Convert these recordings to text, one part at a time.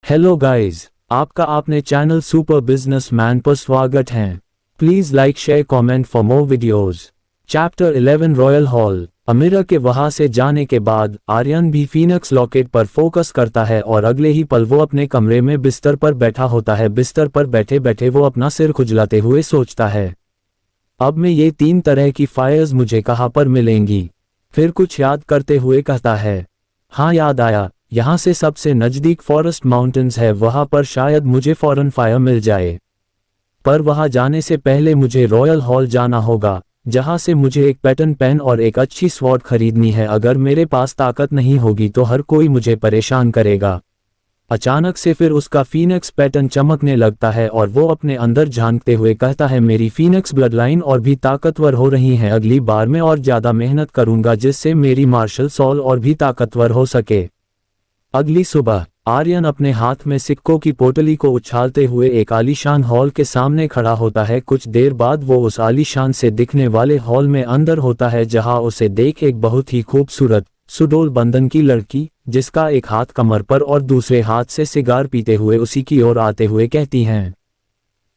Hello guys, आपका आपने channel super businessman पर स्वागत है। Please like share comment for more videos. Chapter 11 royal hall. Amira के वहां से जाने के बाद आर्यन भी फीनिक्स लॉकेट पर फोकस करता है और अगले ही पल वो अपने कमरे में बिस्तर पर बैठा होता है। बिस्तर पर बैठे बैठे वो अपना सिर खुजलाते हुए सोचता है, अब मैं ये 3 तरह की फायर्स मुझे कहाँ पर मिलेंगी। फिर कुछ याद करते हुए कहता है, हाँ याद आया, यहाँ से सबसे नज़दीक फॉरेस्ट माउंटेन्स है, वहाँ पर शायद मुझे फौरन फायर मिल जाए। पर वहाँ जाने से पहले मुझे रॉयल हॉल जाना होगा, जहाँ से मुझे एक पैटर्न पेन और एक अच्छी स्वॉर्ड खरीदनी है। अगर मेरे पास ताकत नहीं होगी तो हर कोई मुझे परेशान करेगा। अचानक से फिर उसका फीनिक्स पैटर्न चमकने लगता है और वो अपने अंदर झांकते हुए कहता है, मेरी फीनिक्स ब्लडलाइन और भी ताकतवर हो रही है। अगली बार मैं और ज़्यादा मेहनत करूंगा जिससे मेरी मार्शल सॉल और भी ताकतवर हो सके। अगली सुबह आर्यन अपने हाथ में सिक्कों की पोटली को उछालते हुए एक आलीशान हॉल के सामने खड़ा होता है। कुछ देर बाद वो उस आलीशान से दिखने वाले हॉल में अंदर होता है, जहां उसे देख एक बहुत ही खूबसूरत सुडोल बंदन की लड़की, जिसका एक हाथ कमर पर और दूसरे हाथ से सिगार पीते हुए उसी की ओर आते हुए कहती हैं,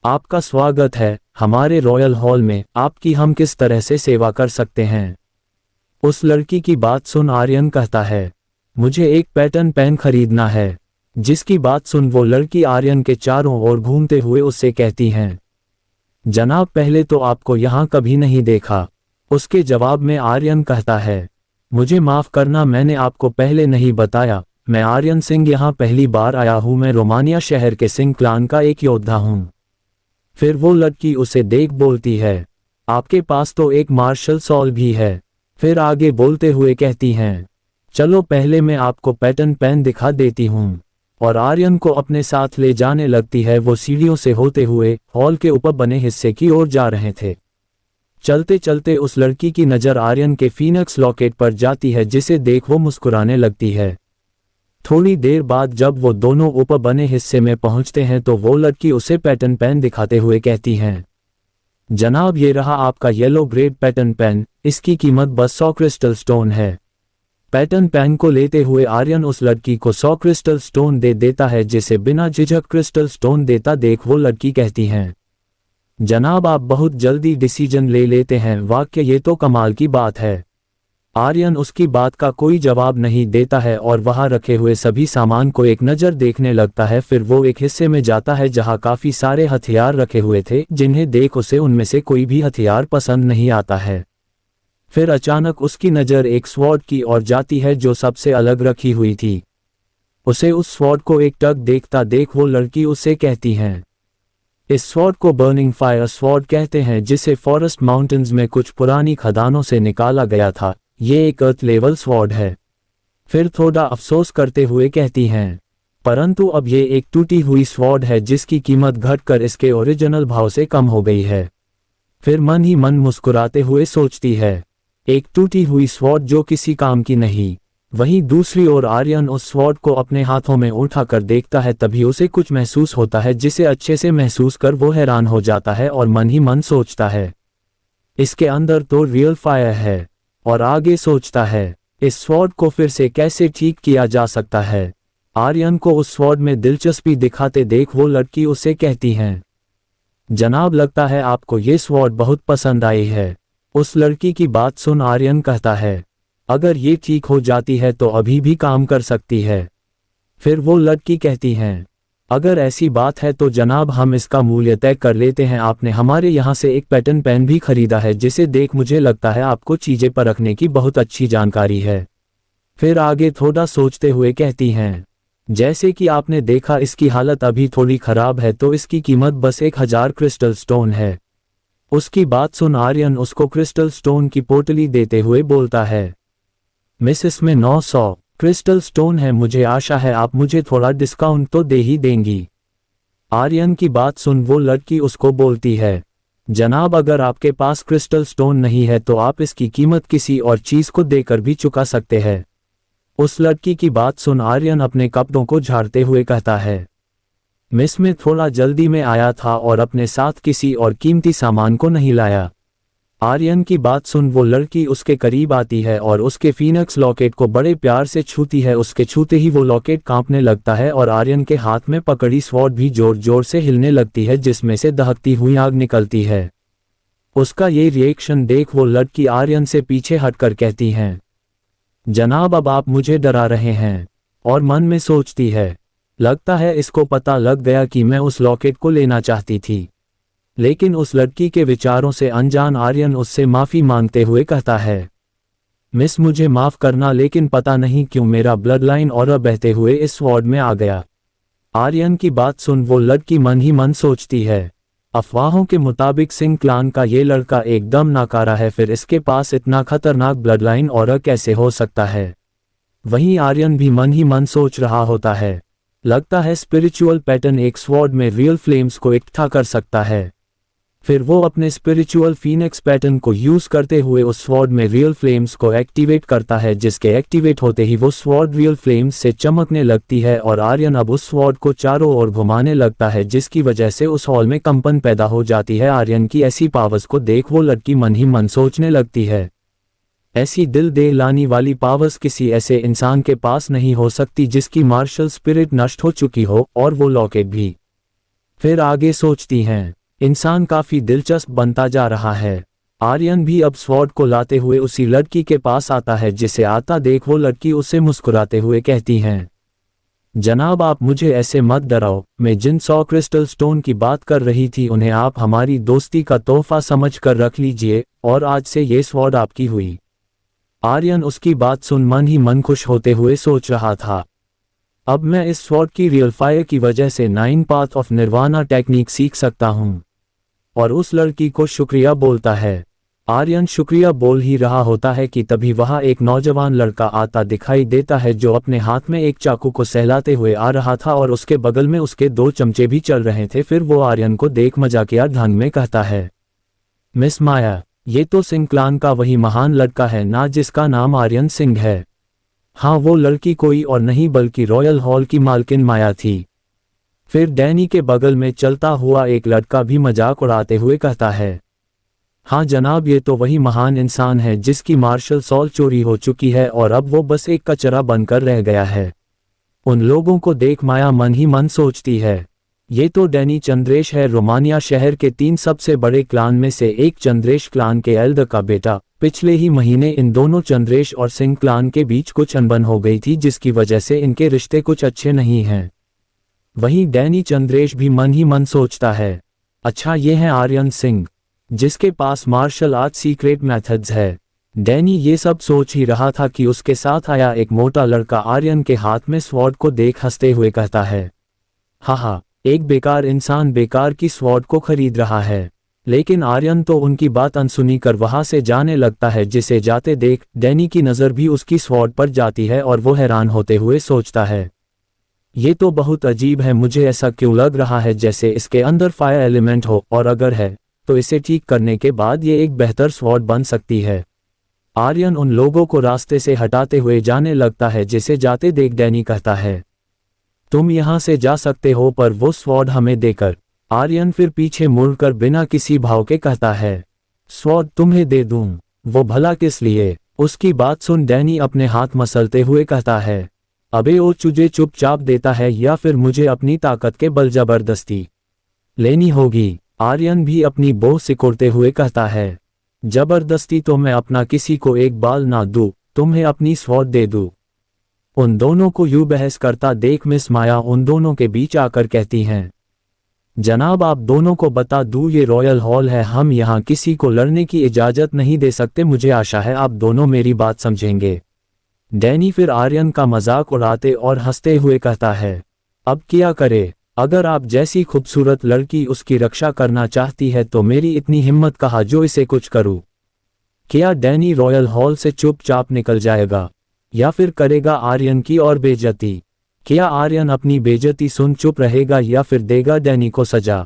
आपका स्वागत है हमारे रॉयल हॉल में, आपकी हम किस तरह से सेवा कर सकते हैं। उस लड़की की बात सुन आर्यन कहता है, मुझे एक पैटर्न पेन खरीदना है। जिसकी बात सुन वो लड़की आर्यन के चारों ओर घूमते हुए उससे कहती हैं, जनाब पहले तो आपको यहाँ कभी नहीं देखा। उसके जवाब में आर्यन कहता है, मुझे माफ़ करना, मैंने आपको पहले नहीं बताया, मैं आर्यन सिंह यहाँ पहली बार आया हूँ। मैं रोमानिया शहर के सिंह क्लान का एक योद्धा हूँ। फिर वो लड़की उसे देख बोलती है, आपके पास तो एक मार्शल सॉल भी है। फिर आगे बोलते हुए कहती हैं, चलो पहले मैं आपको पैटर्न पेन दिखा देती हूँ। और आर्यन को अपने साथ ले जाने लगती है। वो सीढ़ियों से होते हुए हॉल के ऊपर बने हिस्से की ओर जा रहे थे। चलते चलते उस लड़की की नज़र आर्यन के फीनिक्स लॉकेट पर जाती है, जिसे देख वो मुस्कुराने लगती है। थोड़ी देर बाद जब वो दोनों ऊपर बने हिस्से में पहुंचते हैं तो वो लड़की उसे पैटर्न पेन दिखाते हुए कहती हैं, जनाब ये रहा आपका येलो ग्रेड पैटर्न पेन, इसकी कीमत बस 100 क्रिस्टल स्टोन है। पैटर्न पेन को लेते हुए आर्यन उस लड़की को 100 क्रिस्टल स्टोन दे देता है, जिसे बिना झिझक क्रिस्टल स्टोन देता देख वो लड़की कहती हैं, जनाब आप बहुत जल्दी डिसीजन ले लेते हैं, वाकई ये तो कमाल की बात है। आर्यन उसकी बात का कोई जवाब नहीं देता है और वहां रखे हुए सभी सामान को एक नज़र देखने लगता है। फिर वो एक हिस्से में जाता है जहां काफ़ी सारे हथियार रखे हुए थे, जिन्हें देख उसे उनमें से कोई भी हथियार पसंद नहीं आता है। फिर अचानक उसकी नज़र एक स्वॉर्ड की ओर जाती है जो सबसे अलग रखी हुई थी। उसे उस स्वॉर्ड को एक टक देखता देख वो लड़की उससे कहती हैं, इस स्वॉर्ड को बर्निंग फायर स्वॉर्ड कहते हैं, जिसे फॉरेस्ट माउंटेन्स में कुछ पुरानी खदानों से निकाला गया था। ये एक अर्थ लेवल स्वॉर्ड है। फिर थोड़ा अफसोस करते हुए कहती हैं, परंतु अब ये एक टूटी हुई स्वॉर्ड है जिसकी कीमत घटकर इसके ओरिजिनल भाव से कम हो गई है। फिर मन ही मन मुस्कुराते हुए सोचती है, एक टूटी हुई स्वॉर्ड जो किसी काम की नहीं। वहीं दूसरी ओर आर्यन उस स्वॉर्ड को अपने हाथों में उठाकर देखता है, तभी उसे कुछ महसूस होता है जिसे अच्छे से महसूस कर वो हैरान हो जाता है और मन ही मन सोचता है, इसके अंदर तो रियल फायर है। और आगे सोचता है, इस स्वॉर्ड को फिर से कैसे ठीक किया जा सकता है। आर्यन को उस स्वॉर्ड में दिलचस्पी दिखाते देख वो लड़की उससे कहती हैं, जनाब लगता है आपको ये स्वॉर्ड बहुत पसंद आई है। उस लड़की की बात सुन आर्यन कहता है, अगर ये ठीक हो जाती है तो अभी भी काम कर सकती है। फिर वो लड़की कहती हैं, अगर ऐसी बात है तो जनाब हम इसका मूल्य तय कर लेते हैं। आपने हमारे यहाँ से एक पैटर्न पेन भी खरीदा है, जिसे देख मुझे लगता है आपको चीज़ें परखने की बहुत अच्छी जानकारी है। फिर आगे थोड़ा सोचते हुए कहती हैं, जैसे कि आपने देखा इसकी हालत अभी थोड़ी खराब है, तो इसकी कीमत बस 1000 क्रिस्टल स्टोन है। उसकी बात सुन आर्यन उसको क्रिस्टल स्टोन की पोटली देते हुए बोलता है, मिस इसमें 900 क्रिस्टल स्टोन है, मुझे आशा है आप मुझे थोड़ा डिस्काउंट तो दे ही देंगी। आर्यन की बात सुन वो लड़की उसको बोलती है, जनाब अगर आपके पास क्रिस्टल स्टोन नहीं है तो आप इसकी कीमत किसी और चीज़ को देकर भी चुका सकते हैं। उस लड़की की बात सुन आर्यन अपने कपड़ों को झाड़ते हुए कहता है, मिस मैं थोड़ा जल्दी में आया था और अपने साथ किसी और कीमती सामान को नहीं लाया। आर्यन की बात सुन वो लड़की उसके करीब आती है और उसके फीनिक्स लॉकेट को बड़े प्यार से छूती है। उसके छूते ही वो लॉकेट कांपने लगता है और आर्यन के हाथ में पकड़ी स्वॉर्ड भी जोर जोर से हिलने लगती है, जिसमें से दहकती हुई आग निकलती है। उसका ये रिएक्शन देख वो लड़की आर्यन से पीछे हटकर कहती हैं, जनाब अब आप मुझे डरा रहे हैं। और मन में सोचती है, लगता है इसको पता लग गया कि मैं उस लॉकेट को लेना चाहती थी। लेकिन उस लड़की के विचारों से अनजान आर्यन उससे माफ़ी मांगते हुए कहता है, मिस मुझे माफ़ करना, लेकिन पता नहीं क्यों मेरा ब्लड लाइन और बहते हुए इस स्वॉर्ड में आ गया। आर्यन की बात सुन वो लड़की मन ही मन सोचती है, अफवाहों के मुताबिक सिंह क्लान का ये लड़का एकदम नाकारा है, फिर इसके पास इतना खतरनाक ब्लड लाइन और कैसे हो सकता है। वहीं आर्यन भी मन ही मन सोच रहा होता है, लगता है स्पिरिचुअल पैटर्न एक स्वॉर्ड में रियल फ्लेम्स को इकट्ठा कर सकता है। फिर वो अपने स्पिरिचुअल फीनिक्स पैटर्न को यूज करते हुए उस स्वॉर्ड में रियल फ्लेम्स को एक्टिवेट करता है, जिसके एक्टिवेट होते ही वो स्वॉर्ड रियल फ्लेम्स से चमकने लगती है और आर्यन अब उस स्वॉर्ड को चारों ओर घुमाने लगता है, जिसकी वजह से उस हॉल में कंपन पैदा हो जाती है। आर्यन की ऐसी पावर्स को देख वो लड़की मन ही मन सोचने लगती है, ऐसी दिल दहलाने वाली पावर्स किसी ऐसे इंसान के पास नहीं हो सकती जिसकी मार्शल स्पिरिट नष्ट हो चुकी हो, और वो लॉकेट भी। फिर आगे सोचती हैं, इंसान काफी दिलचस्प बनता जा रहा है। आर्यन भी अब स्वॉर्ड को लाते हुए उसी लड़की के पास आता है, जिसे आता देख वो लड़की उसे मुस्कुराते हुए कहती हैं, जनाब आप मुझे ऐसे मत डराओ, मैं जिन 100 क्रिस्टल स्टोन की बात कर रही थी उन्हें आप हमारी दोस्ती का तोहफा समझ कर रख लीजिए, और आज से ये स्वॉर्ड आपकी हुई। आर्यन उसकी बात सुन मन ही मन खुश होते हुए सोच रहा था, अब मैं इस स्वॉर्ड की रियल फायर की वजह से 9 पाथ ऑफ निर्वाणा टेक्निक सीख सकता हूँ। और उस लड़की को शुक्रिया बोलता है। आर्यन शुक्रिया बोल ही रहा होता है कि तभी वहां एक नौजवान लड़का आता दिखाई देता है, जो अपने हाथ में एक चाकू को सहलाते हुए आ रहा था और उसके बगल में उसके 2 चमचे भी चल रहे थे। फिर वो आर्यन को देख मजाकिया ढंग में कहता है, मिस माया, ये तो सिंह क्लान का वही महान लड़का है ना जिसका नाम आर्यन सिंह है। हाँ, वो लड़की कोई और नहीं बल्कि रॉयल हॉल की मालकिन माया थी। फिर डैनी के बगल में चलता हुआ एक लड़का भी मजाक उड़ाते हुए कहता है, हाँ जनाब, ये तो वही महान इंसान है जिसकी मार्शल सॉल चोरी हो चुकी है और अब वो बस एक कचरा बनकर रह गया है। उन लोगों को देख माया मन ही मन सोचती है, ये तो डैनी चंद्रेश है, रोमानिया शहर के 3 सबसे बड़े क्लान में से एक चंद्रेश क्लान के एल्डर का बेटा। पिछले ही महीने इन दोनों चंद्रेश और सिंह क्लान के बीच कुछ अनबन हो गई थी, जिसकी वजह से इनके रिश्ते कुछ अच्छे नहीं हैं। वहीं डैनी चंद्रेश भी मन ही मन सोचता है, अच्छा ये है आर्यन सिंह जिसके पास मार्शल आर्ट सीक्रेट मेथड्स है। डैनी ये सब सोच ही रहा था कि उसके साथ आया एक मोटा लड़का आर्यन के हाथ में स्वॉर्ड को देख हंसते हुए कहता है, हाँ, एक बेकार इंसान बेकार की स्वॉर्ड को खरीद रहा है। लेकिन आर्यन तो उनकी बात अनसुनी कर वहां से जाने लगता है। जिसे जाते देख डैनी की नज़र भी उसकी स्वॉर्ड पर जाती है और वो हैरान होते हुए सोचता है, ये तो बहुत अजीब है, मुझे ऐसा क्यों लग रहा है जैसे इसके अंदर फायर एलिमेंट हो, और अगर है तो इसे ठीक करने के बाद ये एक बेहतर स्वॉर्ड बन सकती है। आर्यन उन लोगों को रास्ते से हटाते हुए जाने लगता है। जिसे जाते देख डैनी कहता है, तुम यहाँ से जा सकते हो, पर वो स्वॉर्ड हमें देकर। आर्यन फिर पीछे मुड़कर बिना किसी भाव के कहता है, स्वॉर्ड तुम्हें दे दूं, वो भला किस लिए? उसकी बात सुन डैनी अपने हाथ मसलते हुए कहता है, अबे ओ तुझे चुपचाप देता है या फिर मुझे अपनी ताकत के बल जबरदस्ती लेनी होगी? आर्यन भी अपनी बो सिकोड़ते हुए कहता है, जबरदस्ती तो मैं अपना किसी को एक बाल ना दूं, तुम्हें अपनी स्वॉर्ड दे दूं। उन दोनों को यूं बहस करता देख मिस माया उन दोनों के बीच आकर कहती हैं, जनाब आप दोनों को बता दूं ये रॉयल हॉल है, हम यहाँ किसी को लड़ने की इजाज़त नहीं दे सकते। मुझे आशा है आप दोनों मेरी बात समझेंगे। डैनी फिर आर्यन का मजाक उड़ाते और हंसते हुए कहता है, अब क्या करे? अगर आप जैसी खूबसूरत लड़की उसकी रक्षा करना चाहती है तो मेरी इतनी हिम्मत कहाँ जो इसे कुछ करूं। क्या डैनी रॉयल हॉल से चुपचाप निकल जाएगा या फिर करेगा आर्यन की और बेइज्जती? क्या आर्यन अपनी बेइज्जती सुन चुप रहेगा या फिर देगा डैनी को सजा?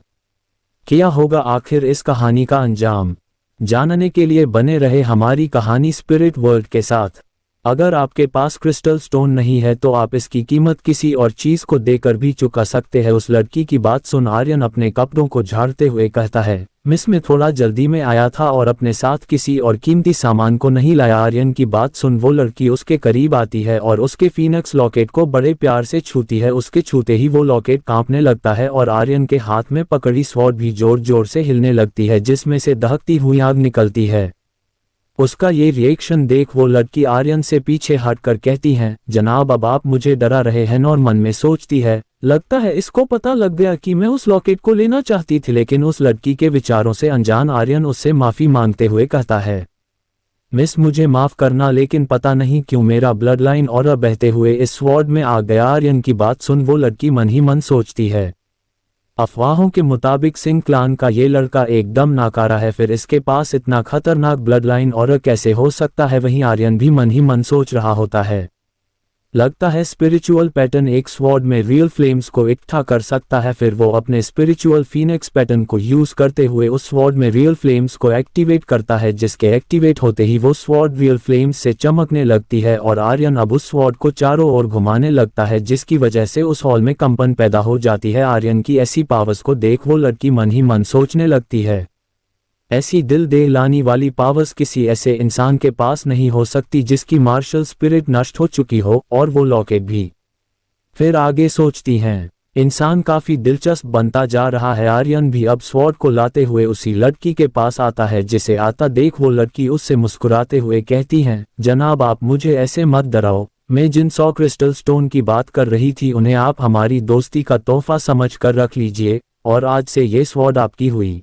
क्या होगा आखिर इस कहानी का अंजाम? जानने के लिए बने रहे हमारी कहानी स्पिरिट वर्ल्ड के साथ। अगर आपके पास क्रिस्टल स्टोन नहीं है तो आप इसकी कीमत किसी और चीज को देकर भी चुका सकते हैं। उस लड़की की बात सुन आर्यन अपने कपड़ों को झाड़ते हुए कहता है, मिस में थोड़ा जल्दी में आया था और अपने साथ किसी और कीमती सामान को नहीं लाया। आर्यन की बात सुन वो लड़की उसके करीब आती है और उसके फीनिक्स लॉकेट को बड़े प्यार से छूती है। उसके छूते ही वो लॉकेट कांपने लगता है और आर्यन के हाथ में पकड़ी स्वॉर्ड भी जोर जोर से हिलने लगती है, जिसमें से दहकती हुई आग निकलती है। उसका ये रिएक्शन देख वो लड़की आर्यन से पीछे हटकर कहती है, जनाब अब आप मुझे डरा रहे हैं। और मन में सोचती है, लगता है इसको पता लग गया कि मैं उस लॉकेट को लेना चाहती थी। लेकिन उस लड़की के विचारों से अनजान आर्यन उससे माफी मांगते हुए कहता है, मिस मुझे माफ करना, लेकिन पता नहीं क्यों मेरा ब्लड लाइन और बहते हुए इस स्वॉर्ड में आ गया। आर्यन की बात सुन वो लड़की मन ही मन सोचती है, अफवाहों के मुताबिक सिंह क्लान का ये लड़का एकदम नाकारा है, फिर इसके पास इतना खतरनाक ब्लड लाइन और कैसे हो सकता है। वहीं आर्यन भी मन ही मन सोच रहा होता है, लगता है स्पिरिचुअल पैटर्न एक स्वॉर्ड में रियल फ्लेम्स को इकट्ठा कर सकता है। फिर वो अपने स्पिरिचुअल फीनिक्स पैटर्न को यूज करते हुए उस स्वॉर्ड में रियल फ्लेम्स को एक्टिवेट करता है, जिसके एक्टिवेट होते ही वो स्वॉर्ड रियल फ्लेम्स से चमकने लगती है और आर्यन अब उस स्वॉर्ड को चारों ओर घुमाने लगता है, जिसकी वजह से उस हॉल में कंपन पैदा हो जाती है। आर्यन की ऐसी पावर्स को देख वो लड़की मन ही मन सोचने लगती है, ऐसी दिल दहलाने वाली पावर्स किसी ऐसे इंसान के पास नहीं हो सकती जिसकी मार्शल स्पिरिट नष्ट हो चुकी हो, और वो लॉकेट भी। फिर आगे सोचती हैं, इंसान काफी दिलचस्प बनता जा रहा है। आर्यन भी अब स्वॉर्ड को लाते हुए उसी लड़की के पास आता है, जिसे आता देख वो लड़की उससे मुस्कुराते हुए कहती है, जनाब आप मुझे ऐसे मत डराओ, मैं जिन 100 क्रिस्टल स्टोन की बात कर रही थी उन्हें आप हमारी दोस्ती का तोहफा समझ कर रख लीजिए, और आज से ये स्वॉर्ड आपकी हुई।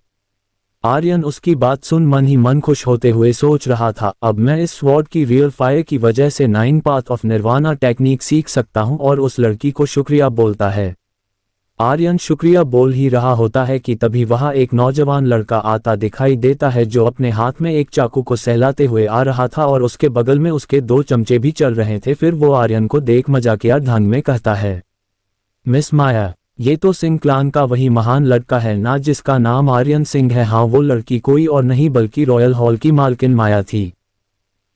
आर्यन उसकी बात सुन मन ही मन खुश होते हुए सोच रहा था, अब मैं इस स्वॉर्ड की रियल फायर की वजह से 9 पाथ ऑफ निर्वाणा टेक्निक सीख सकता हूं, और उस लड़की को शुक्रिया बोलता है। आर्यन शुक्रिया बोल ही रहा होता है कि तभी वहां एक नौजवान लड़का आता दिखाई देता है, जो अपने हाथ में एक चाकू को सहलाते हुए आ रहा था और उसके बगल में उसके 2 चमचे भी चल रहे थे। फिर वो आर्यन को देख मजाकिया ढंग में कहता है, मिस माया, ये तो सिंह क्लान का वही महान लड़का है ना जिसका नाम आर्यन सिंह है। हाँ, वो लड़की कोई और नहीं बल्कि रॉयल हॉल की मालकिन माया थी।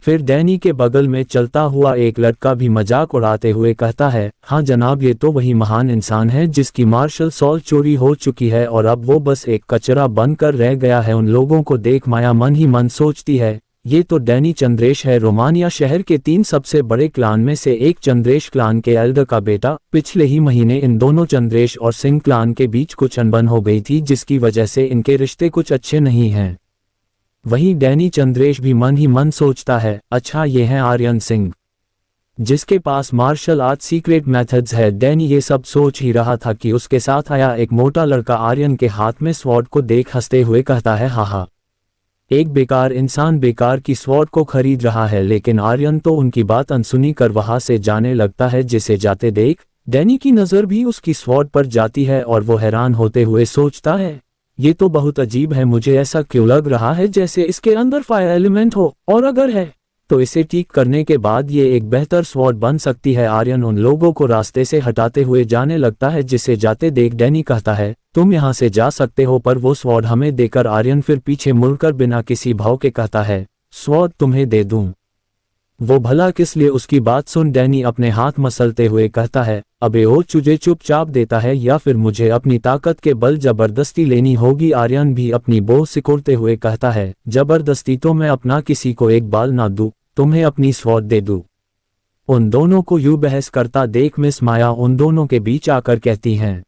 फिर डैनी के बगल में चलता हुआ एक लड़का भी मजाक उड़ाते हुए कहता है, हाँ जनाब, ये तो वही महान इंसान है जिसकी मार्शल सॉल्ट चोरी हो चुकी है और अब वो बस एक कचरा बनकर रह गया है। उन लोगों को देख माया मन ही मन सोचती है, ये तो डैनी चंद्रेश है, रोमानिया शहर के 3 सबसे बड़े क्लान में से एक चंद्रेश क्लान के एल्डर का बेटा। पिछले ही महीने इन दोनों चंद्रेश और सिंह क्लान के बीच कुछ अनबन हो गई थी, जिसकी वजह से इनके रिश्ते कुछ अच्छे नहीं हैं। वहीं डैनी चंद्रेश भी मन ही मन सोचता है, अच्छा ये है आर्यन सिंह जिसके पास मार्शल आर्ट सीक्रेट मेथड्स है। डैनी ये सब सोच ही रहा था कि उसके साथ आया एक मोटा लड़का आर्यन के हाथ में स्वॉर्ड को देख हंसते हुए कहता है, हाहा, एक बेकार इंसान बेकार की स्वॉर्ड को खरीद रहा है। लेकिन आर्यन तो उनकी बात अनसुनी कर वहां से जाने लगता है। जिसे जाते देख डैनी की नजर भी उसकी स्वॉर्ड पर जाती है और वो हैरान होते हुए सोचता है, ये तो बहुत अजीब है, मुझे ऐसा क्यों लग रहा है जैसे इसके अंदर फायर एलिमेंट हो, और अगर है तो इसे ठीक करने के बाद ये एक बेहतर स्वॉर्ड बन सकती है। आर्यन उन लोगों को रास्ते से हटाते हुए जाने लगता है। जिसे जाते देख डैनी कहता है, तुम यहाँ से जा सकते हो, पर वो स्वॉर्ड हमें देकर। आर्यन फिर पीछे मुड़कर बिना किसी भाव के कहता है, स्वॉर्ड तुम्हें दे दूं? वो भला किस लिए? उसकी बात सुन डैनी अपने हाथ मसलते हुए कहता है, अबे ओ, तुझे चुपचाप देता है या फिर मुझे अपनी ताकत के बल जबरदस्ती लेनी होगी? आर्यन भी अपनी बोह सिकोड़ते हुए कहता है, जबरदस्ती तो मैं अपना किसी को एक बाल ना दूं, तुम्हें अपनी स्वॉर्ड दे दूं। उन दोनों को यूं बहस करता देख मिस माया उन दोनों के बीच आकर कहती हैं,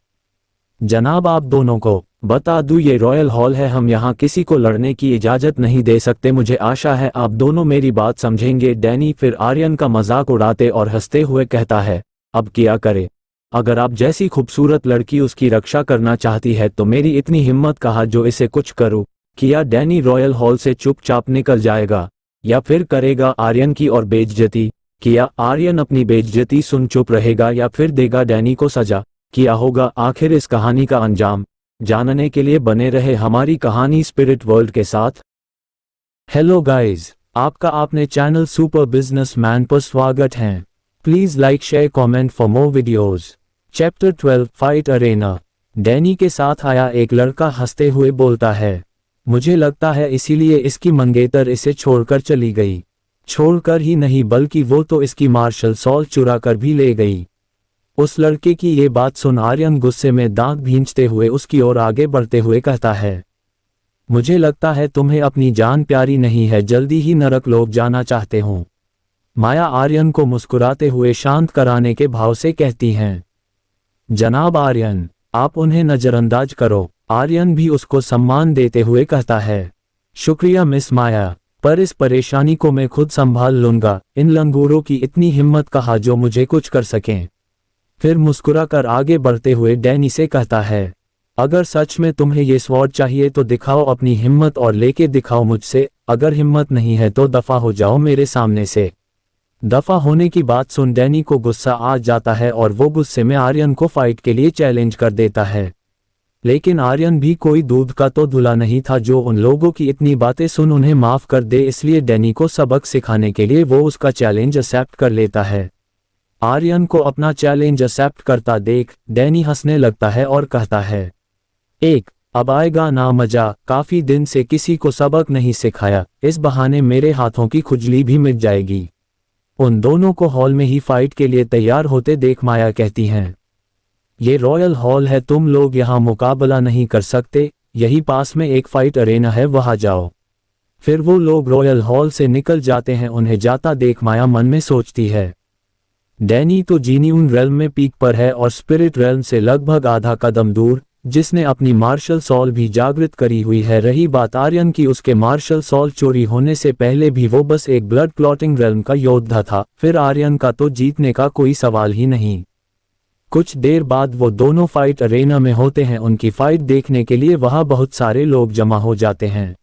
जनाब आप दोनों को बता दूं ये रॉयल हॉल है, हम यहाँ किसी को लड़ने की इजाजत नहीं दे सकते। मुझे आशा है आप दोनों मेरी बात समझेंगे। डैनी फिर आर्यन का मजाक उड़ाते और हंसते हुए कहता है, अब क्या करे, अगर आप जैसी खूबसूरत लड़की उसकी रक्षा करना चाहती है तो मेरी इतनी हिम्मत कहाँ जो इसे कुछ करूँ। किया डैनी रॉयल हॉल से चुपचाप निकल जाएगा या फिर करेगा आर्यन की और बेइज्जती? किया आर्यन अपनी बेइज्जती सुन चुप रहेगा या फिर देगा डैनी को सजा? किया होगा आखिर इस कहानी का अंजाम? जानने के लिए बने रहे हमारी कहानी स्पिरिट वर्ल्ड के साथ। हेलो गाइस, आपका आपने चैनल सुपर बिजनेसमैन पर स्वागत है। Please like share comment for more videos. Chapter 12 fight Arena. Danny के साथ आया एक लड़का हंसते हुए बोलता है, मुझे लगता है इसीलिए इसकी मंगेतर इसे छोड़कर चली गई। छोड़कर ही नहीं बल्कि वो तो इसकी मार्शल सॉल्ट चुरा कर भी ले गई। उस लड़के की ये बात सुन आर्यन गुस्से में दांत भींचते हुए उसकी ओर आगे बढ़ते हुए कहता है, मुझे लगता है तुम्हें अपनी जान प्यारी नहीं है, जल्दी ही नरक लोक जाना चाहते हो। माया आर्यन को मुस्कुराते हुए शांत कराने के भाव से कहती हैं। जनाब आर्यन, आप उन्हें नजरअंदाज करो। आर्यन भी उसको सम्मान देते हुए कहता है। शुक्रिया मिस माया, पर इस परेशानी को मैं खुद संभाल लूंगा। इन लंगूरों की इतनी हिम्मत कहाँ जो मुझे कुछ कर सकें। फिर मुस्कुराकर आगे बढ़ते हुए डैनी से कहता है, अगर सच में तुम्हें ये स्वॉर्ड चाहिए तो दिखाओ अपनी हिम्मत और लेके दिखाओ मुझसे। अगर हिम्मत नहीं है तो दफा हो जाओ मेरे सामने से। दफा होने की बात सुन डैनी को गुस्सा आ जाता है और वो गुस्से में आर्यन को फाइट के लिए चैलेंज कर देता है। लेकिन आर्यन भी कोई दूध का तो धुला नहीं था जो उन लोगों की इतनी बातें सुन उन्हें माफ कर दे, इसलिए डैनी को सबक सिखाने के लिए वो उसका चैलेंज एक्सेप्ट कर लेता है। आर्यन को अपना चैलेंज एक्सेप्ट करता देख डैनी हंसने लगता है और कहता है, अब आएगा ना मजा। काफी दिन से किसी को सबक नहीं सिखाया, इस बहाने मेरे हाथों की खुजली भी मिट जाएगी। उन दोनों को हॉल में ही फाइट के लिए तैयार होते देख माया कहती हैं, ये रॉयल हॉल है, तुम लोग यहाँ मुकाबला नहीं कर सकते। यही पास में एक फाइट अरेना है, वहां जाओ। फिर वो लोग रॉयल हॉल से निकल जाते हैं। उन्हें जाता देख माया मन में सोचती है, डैनी तो जीनियन रेल्म में पीक पर है और स्पिरिट रेल्म से लगभग आधा कदम दूर, जिसने अपनी मार्शल सॉल भी जागृत करी हुई है। रही बात आर्यन की, उसके मार्शल सॉल चोरी होने से पहले भी वो बस एक ब्लड क्लॉटिंग रेल्म का योद्धा था। फिर आर्यन का तो जीतने का कोई सवाल ही नहीं। कुछ देर बाद वो दोनों फाइट अरेना में होते हैं। उनकी फाइट देखने के लिए वहां बहुत सारे लोग जमा हो जाते हैं।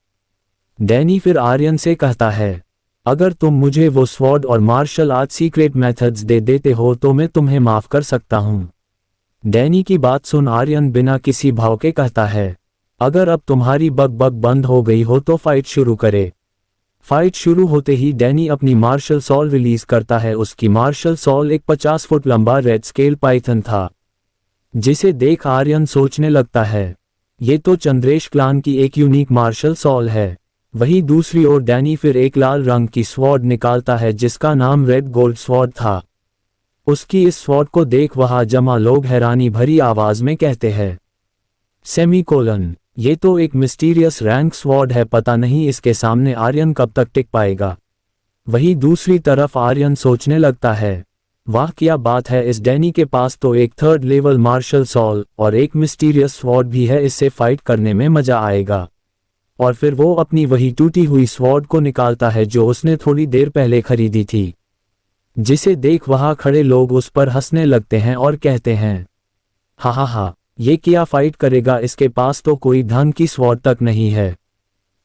डैनी फिर आर्यन से कहता है, अगर तुम मुझे वो स्वॉर्ड और martial art secret methods they देते हो तो मैं तुम्हें माफ कर सकता हूँ। डैनी की बात सुन आर्यन बिना किसी भाव के कहता है, अगर अब तुम्हारी बक बक बंद हो गई हो तो फाइट शुरू करे। फाइट शुरू होते ही डैनी अपनी मार्शल सॉल रिलीज करता है। उसकी मार्शल सॉल एक 50 फुट लंबा रेड स्केल पाइथन था, जिसे देख आर्यन सोचने लगता है, ये तो चंद्रेश क्लान की एक यूनिक मार्शल सॉल है। वहीं दूसरी ओर डैनी फिर एक लाल रंग की स्वॉर्ड निकालता है जिसका नाम रेड गोल्ड स्वॉर्ड था। उसकी इस स्वॉर्ड को देख वहां जमा लोग हैरानी भरी आवाज में कहते हैं, सेमीकोलन, ये तो एक मिस्टीरियस रैंक स्वॉर्ड है, पता नहीं इसके सामने आर्यन कब तक टिक पाएगा। वहीं दूसरी तरफ आर्यन सोचने लगता है, वाह क्या बात है, इस डैनी के पास तो एक 3rd लेवल मार्शल सॉल और एक मिस्टीरियस स्वॉर्ड भी है, इससे फाइट करने में मजा आएगा। और फिर वो अपनी वही टूटी हुई स्वॉर्ड को निकालता है जो उसने थोड़ी देर पहले खरीदी थी, जिसे देख वहां खड़े लोग उस पर हंसने लगते हैं और कहते हैं, हा, ये क्या फाइट करेगा, इसके पास तो कोई ढंग की स्वॉर्ड तक नहीं है।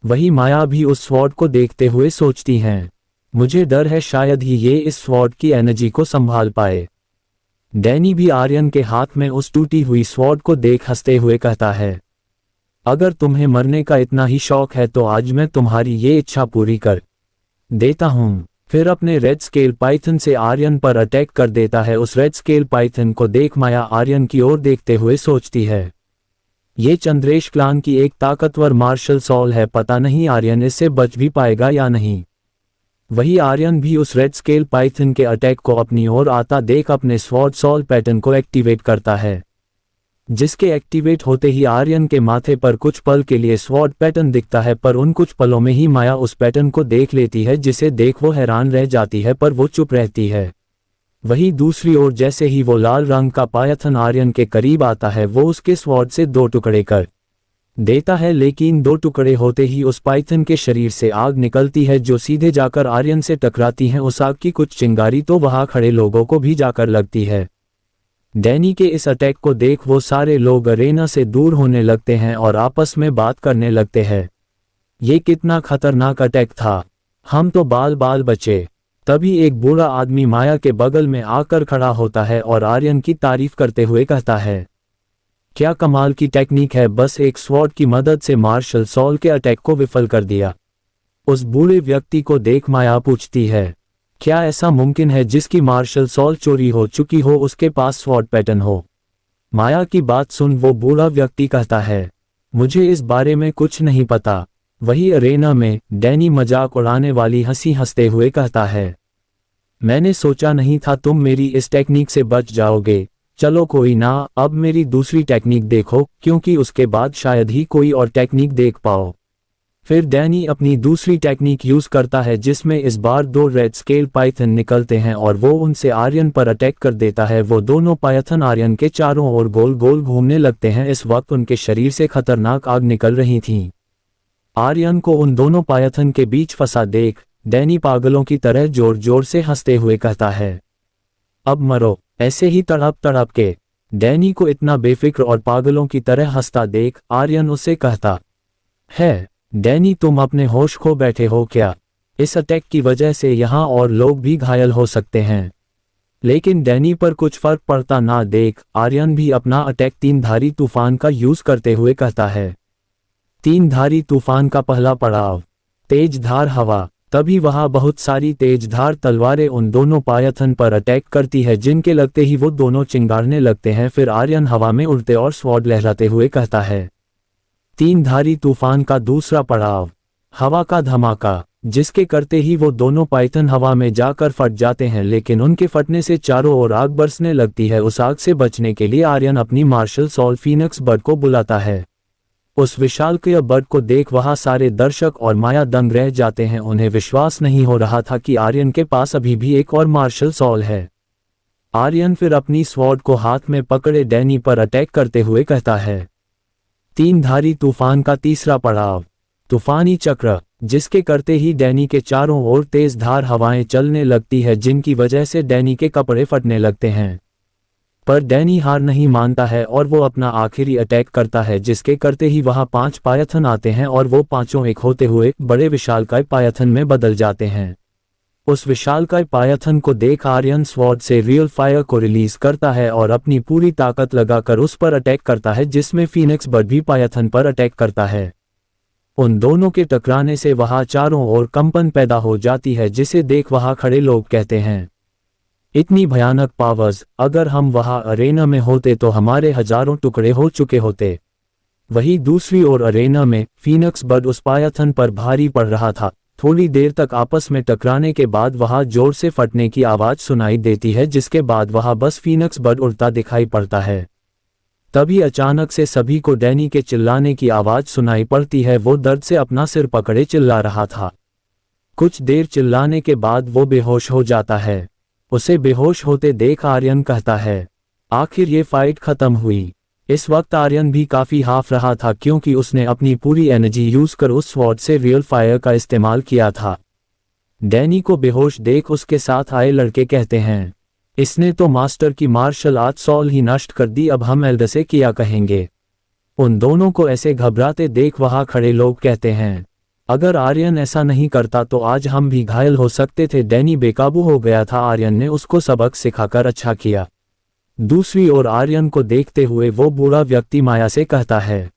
वही माया भी उस स्वॉर्ड को देखते हुए सोचती हैं, मुझे डर है शायद ही ये इस स्वॉर्ड की एनर्जी को संभाल पाए। डैनी भी आर्यन के हाथ में उस टूटी हुई स्वॉर्ड को देख हंसते हुए कहता है, अगर तुम्हें मरने का इतना ही शौक है तो आज मैं तुम्हारी ये इच्छा पूरी कर देता हूँ। फिर अपने रेड स्केल पाइथन से आर्यन पर अटैक कर देता है। उस रेड स्केल पाइथन को देख माया आर्यन की ओर देखते हुए सोचती है, ये चंद्रेश क्लान की एक ताकतवर मार्शल सॉल है, पता नहीं आर्यन इससे बच भी पाएगा या नहीं। वही आर्यन भी उस रेड स्केल पाइथन के अटैक को अपनी ओर आता देख अपने स्वॉर्ड सॉल पैटर्न को एक्टिवेट करता है, जिसके एक्टिवेट होते ही आर्यन के माथे पर कुछ पल के लिए स्वॉर्ड पैटर्न दिखता है। पर उन कुछ पलों में ही माया उस पैटर्न को देख लेती है, जिसे देख वो हैरान रह जाती है, पर वो चुप रहती है। वहीं दूसरी ओर जैसे ही वो लाल रंग का पायथन आर्यन के करीब आता है, वो उसके स्वॉर्ड से 2 टुकड़े कर देता है। लेकिन 2 टुकड़े होते ही उस पाइथन के शरीर से आग निकलती है जो सीधे जाकर आर्यन से टकराती है। उस आग की कुछ चिंगारी तो वहां खड़े लोगों को भी जाकर लगती है। डैनी के इस अटैक को देख वो सारे लोग अरेना से दूर होने लगते हैं और आपस में बात करने लगते हैं, ये कितना खतरनाक अटैक था, हम तो बाल बाल बचे। तभी एक बूढ़ा आदमी माया के बगल में आकर खड़ा होता है और आर्यन की तारीफ करते हुए कहता है, क्या कमाल की टेक्निक है, बस एक स्वॉर्ड की मदद से मार्शल सॉल के अटैक को विफल कर दिया। उस बूढ़े व्यक्ति को देख माया पूछती है, क्या ऐसा मुमकिन है जिसकी मार्शल सॉल चोरी हो चुकी हो उसके पास स्वॉर्ड पैटर्न हो। माया की बात सुन वो बूढ़ा व्यक्ति कहता है, मुझे इस बारे में कुछ नहीं पता। वही अरेना में डैनी मजाक उड़ाने वाली हंसी हंसते हुए कहता है, मैंने सोचा नहीं था तुम मेरी इस टेक्निक से बच जाओगे, चलो कोई ना, अब मेरी दूसरी टेक्निक देखो, क्योंकि उसके बाद शायद ही कोई और टेक्निक देख पाओ। फिर डैनी अपनी दूसरी टेक्निक यूज करता है जिसमें इस बार 2 रेड स्केल पाइथन निकलते हैं और वो उनसे आर्यन पर अटैक कर देता है। वो दोनों पाइथन आर्यन के चारों ओर गोल गोल घूमने लगते हैं। इस वक्त उनके शरीर से खतरनाक आग निकल रही थी। आर्यन को उन दोनों पाइथन के बीच फंसा देख डैनी पागलों की तरह जोर जोर से हंसते हुए कहता है, अब मरो। ऐसे ही तड़प तड़प के डैनी को इतना बेफिक्र और पागलों की तरह हंसता देख आर्यन उसे कहता है, डैनी तुम अपने होश खो बैठे हो क्या? इस अटैक की वजह से यहाँ और लोग भी घायल हो सकते हैं। लेकिन डैनी पर कुछ फर्क पड़ता ना देख आर्यन भी अपना अटैक 3 धारी तूफान का यूज करते हुए कहता है। 3 धारी तूफान का पहला पड़ाव, तेज धार हवा। तभी वहां बहुत सारी तेज धार तलवारें उन दोनों पाइथन पर अटैक करती है जिनके लगते ही वो दोनों चिंगारने लगते हैं। फिर आर्यन हवा में उड़ते और स्वॉर्ड लहराते हुए कहता है। 3 धारी तूफान का दूसरा पड़ाव, हवा का धमाका, जिसके करते ही वो दोनों पाइथन हवा में जाकर फट जाते हैं। लेकिन उनके फटने से चारों ओर आग बरसने लगती है। उस आग से बचने के लिए आर्यन अपनी मार्शल सॉल फीनिक्स बर्ड को बुलाता है। उस विशालकाय बर्ड को देख वहां सारे दर्शक और माया दंग रह जाते हैं। उन्हें विश्वास नहीं हो रहा था कि आर्यन के पास अभी भी एक और मार्शल सॉल है। आर्यन फिर अपनी स्वॉर्ड को हाथ में पकड़े डैनी पर अटैक करते हुए कहता है। 3 धारी तूफान का तीसरा पड़ाव, तूफानी चक्र, जिसके करते ही डैनी के चारों ओर तेज धार हवाएं चलने लगती है जिनकी वजह से डैनी के कपड़े फटने लगते हैं। पर डैनी हार नहीं मानता है और वो अपना आखिरी अटैक करता है जिसके करते ही वहां 5 पाइथन आते हैं और वो पांचों एक होते हुए बड़े विशालकाय पाइथन में बदल जाते हैं। उस विशालकाय पाइथन को देख आर्यन स्वॉर्ड से रियल फायर को रिलीज करता है और अपनी पूरी ताकत लगाकर उस पर अटैक करता है जिसमें फीनिक्स बर्ड भी पाइथन पर अटैक करता है। उन दोनों के टकराने से वहां चारों ओर कंपन पैदा हो जाती है जिसे देख वहां खड़े लोग कहते हैं, इतनी भयानक पावर्स, अगर हम वहां अरेना में होते तो हमारे हजारों टुकड़े हो चुके होते। वहीं दूसरी ओर अरेना में फीनिक्स बर्ड उस पाइथन पर भारी पड़ रहा था। थोड़ी देर तक आपस में टकराने के बाद वहां जोर से फटने की आवाज सुनाई देती है जिसके बाद वहां बस फीनिक्स बर्ड उड़ता दिखाई पड़ता है। तभी अचानक से सभी को डैनी के चिल्लाने की आवाज सुनाई पड़ती है। वो दर्द से अपना सिर पकड़े चिल्ला रहा था। कुछ देर चिल्लाने के बाद वो बेहोश हो जाता है। उसे बेहोश होते देख आर्यन कहता है, आखिर ये फाइट खत्म हुई। इस वक्त आर्यन भी काफी हाफ रहा था क्योंकि उसने अपनी पूरी एनर्जी यूज कर उस स्वॉर्ड से रियल फायर का इस्तेमाल किया था। डैनी को बेहोश देख उसके साथ आए लड़के कहते हैं, इसने तो मास्टर की मार्शल आर्ट सॉल ही नष्ट कर दी, अब हम एल्डर से क्या कहेंगे। उन दोनों को ऐसे घबराते देख वहां खड़े लोग कहते हैं, अगर आर्यन ऐसा नहीं करता तो आज हम भी घायल हो सकते थे। डैनी बेकाबू हो गया था। आर्यन ने उसको सबक सिखाकर अच्छा किया। दूसरी ओर आर्यन को देखते हुए वो बूढ़ा व्यक्ति माया से कहता है,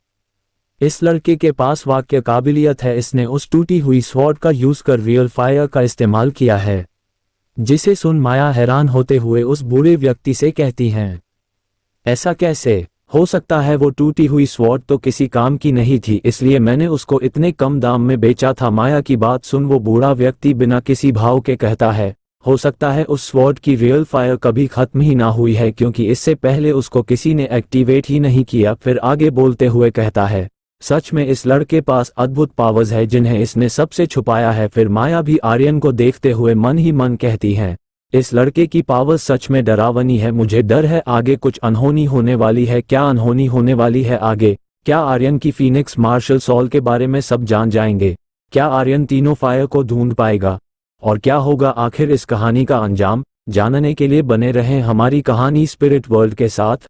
इस लड़के के पास वाकई काबिलियत है। इसने उस टूटी हुई स्वॉर्ड का यूज कर रियल फायर का इस्तेमाल किया है। जिसे सुन माया हैरान होते हुए उस बूढ़े व्यक्ति से कहती हैं, ऐसा कैसे हो सकता है? वो टूटी हुई स्वॉर्ड तो किसी काम की नहीं थी, इसलिए मैंने उसको इतने कम दाम में बेचा था। माया की बात सुन वो बूढ़ा व्यक्ति बिना किसी भाव के कहता है, हो सकता है उस स्वॉर्ड की रियल फायर कभी खत्म ही ना हुई है क्योंकि इससे पहले उसको किसी ने एक्टिवेट ही नहीं किया। फिर आगे बोलते हुए कहता है, सच में इस लड़के पास अद्भुत पावर्स है जिन्हें इसने सबसे छुपाया है। फिर माया भी आर्यन को देखते हुए मन ही मन कहती है, इस लड़के की पावर सच में डरावनी है। मुझे डर है आगे कुछ अनहोनी होने वाली है। क्या अनहोनी होने वाली है आगे? क्या आर्यन की फीनिक्स मार्शल सॉल के बारे में सब जान जाएंगे? क्या आर्यन तीनों फायर को ढूंढ पाएगा? और क्या होगा आखिर इस कहानी का अंजाम? जानने के लिए बने रहें हमारी कहानी स्पिरिट वर्ल्ड के साथ।